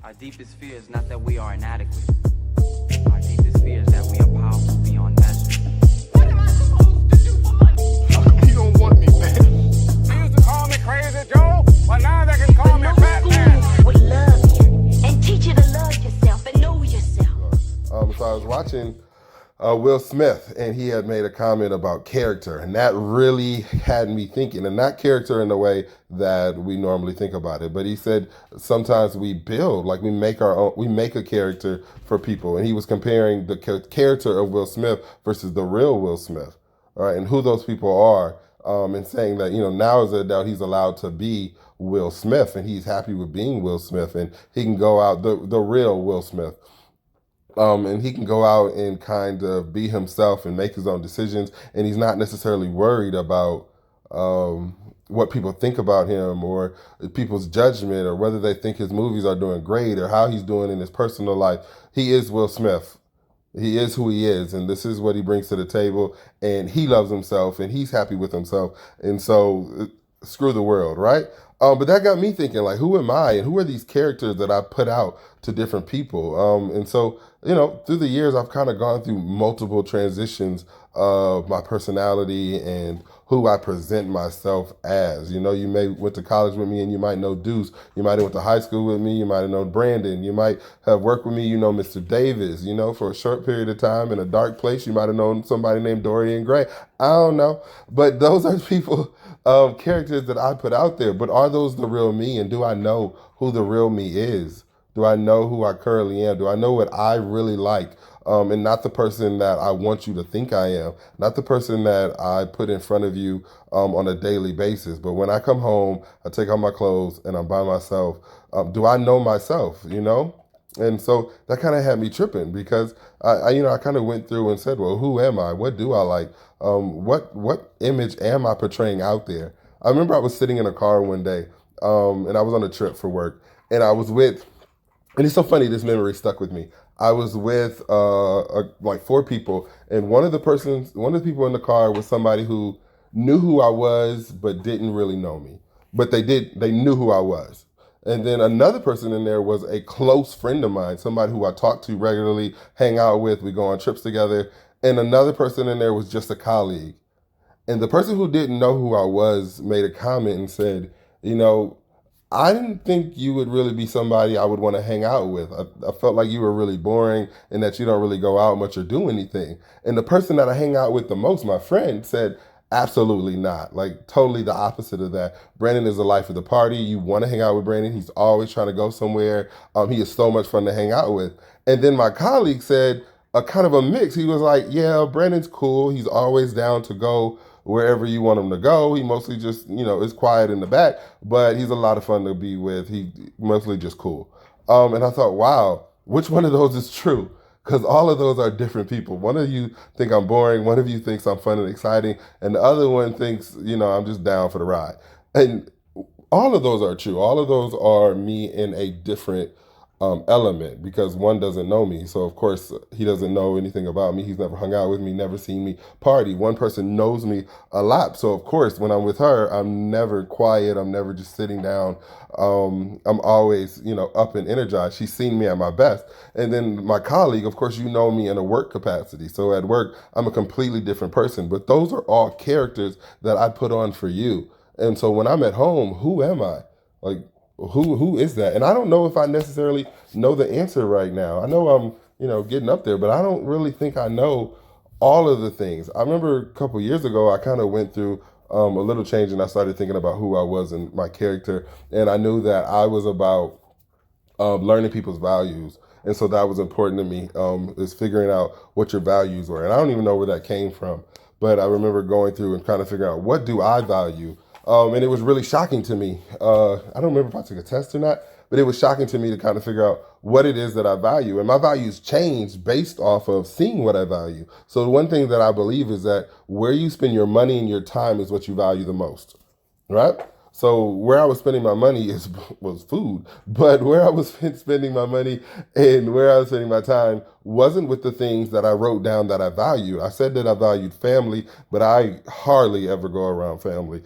Our deepest fear is not that we are inadequate. Our deepest fear is that we are powerful beyond measure. What am I supposed to do for money? You don't want me, man. They used to call me Crazy Joe, but now they can call me Fat Man. Schools would love you and teach you to love yourself and know yourself. So I was watching Will Smith, and he had made a comment about character, and that really had me thinking, and not character in the way that we normally think about it, but he said sometimes we build, like we make a character for people, and he was comparing the character of Will Smith versus the real Will Smith, all right, and who those people are, and saying that, now as an adult, he's allowed to be Will Smith, and he's happy with being Will Smith, and he can go out, the real Will Smith. And he can go out and kind of be himself and make his own decisions, and he's not necessarily worried about what people think about him or people's judgment or whether they think his movies are doing great or how he's doing in his personal life. He is Will Smith. He is who he is, and this is what he brings to the table, and he loves himself, and he's happy with himself, and so screw the world, right? But that got me thinking, like, who am I, and who are these characters that I put out to different people? And so, through the years, I've kind of gone through multiple transitions of my personality and who I present myself as. You may went to college with me and you might know Deuce. You might have went to high school with me. You might have known Brandon. You might have worked with me. Mr. Davis, for a short period of time in a dark place. You might have known somebody named Dorian Gray. I don't know. But those are people, characters that I put out there. But are those the real me? And do I know who the real me is? Do I know who I currently am? Do I know what I really like? And not the person that I want you to think I am, not the person that I put in front of you on a daily basis. But when I come home, I take off my clothes and I'm by myself. Do I know myself, And so that kind of had me tripping because I kind of went through and said, well, who am I? What do I like? What image am I portraying out there? I remember I was sitting in a car one day and I was on a trip for work, and I was with, and it's so funny, this memory stuck with me. I was with like 4 people, and one of the people in the car was somebody who knew who I was, but didn't really know me. But they knew who I was. And then another person in there was a close friend of mine, somebody who I talk to regularly, hang out with, we go on trips together. And another person in there was just a colleague. And the person who didn't know who I was made a comment and said, I didn't think you would really be somebody I would want to hang out with. I felt like you were really boring and that you don't really go out much or do anything. And the person that I hang out with the most, my friend, said, absolutely not. Like totally the opposite of that. Brandon is the life of the party. You want to hang out with Brandon. He's always trying to go somewhere. He is so much fun to hang out with. And then my colleague said a kind of a mix. He was like, yeah, Brandon's cool. He's always down to go wherever you want him to go. He mostly just, is quiet in the back, but he's a lot of fun to be with. He mostly just cool. And I thought, wow, which one of those is true? Because all of those are different people. One of you think I'm boring. One of you thinks I'm fun and exciting. And the other one thinks, I'm just down for the ride. And all of those are true. All of those are me in a different element, because one doesn't know me. So of course he doesn't know anything about me. He's never hung out with me, never seen me party. One person knows me a lot. So of course when I'm with her, I'm never quiet. I'm never just sitting down. I'm always, up and energized. She's seen me at my best. And then my colleague, of course, know me in a work capacity. So at work, I'm a completely different person. But those are all characters that I put on for you. And so when I'm at home, who am I? Like, who is that? And I don't know if I necessarily know the answer right now. I know I'm, getting up there, but I don't really think I know all of the things. I remember a couple years ago, I kind of went through a little change, and I started thinking about who I was and my character. And I knew that I was about learning people's values. And so that was important to me, is figuring out what your values were. And I don't even know where that came from, but I remember going through and kind of figuring out, what do I value? And it was really shocking to me. I don't remember if I took a test or not, but it was shocking to me to kind of figure out what it is that I value. And my values change based off of seeing what I value. So the one thing that I believe is that where you spend your money and your time is what you value the most, right? So where I was spending my money was food, but where I was spending my money and where I was spending my time wasn't with the things that I wrote down that I valued. I said that I valued family, but I hardly ever go around family.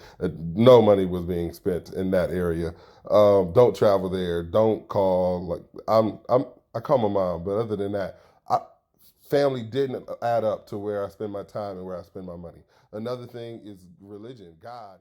No money was being spent in that area. Don't travel there. Don't call. Like I call my mom, but other than that, family didn't add up to where I spend my time and where I spend my money. Another thing is religion. God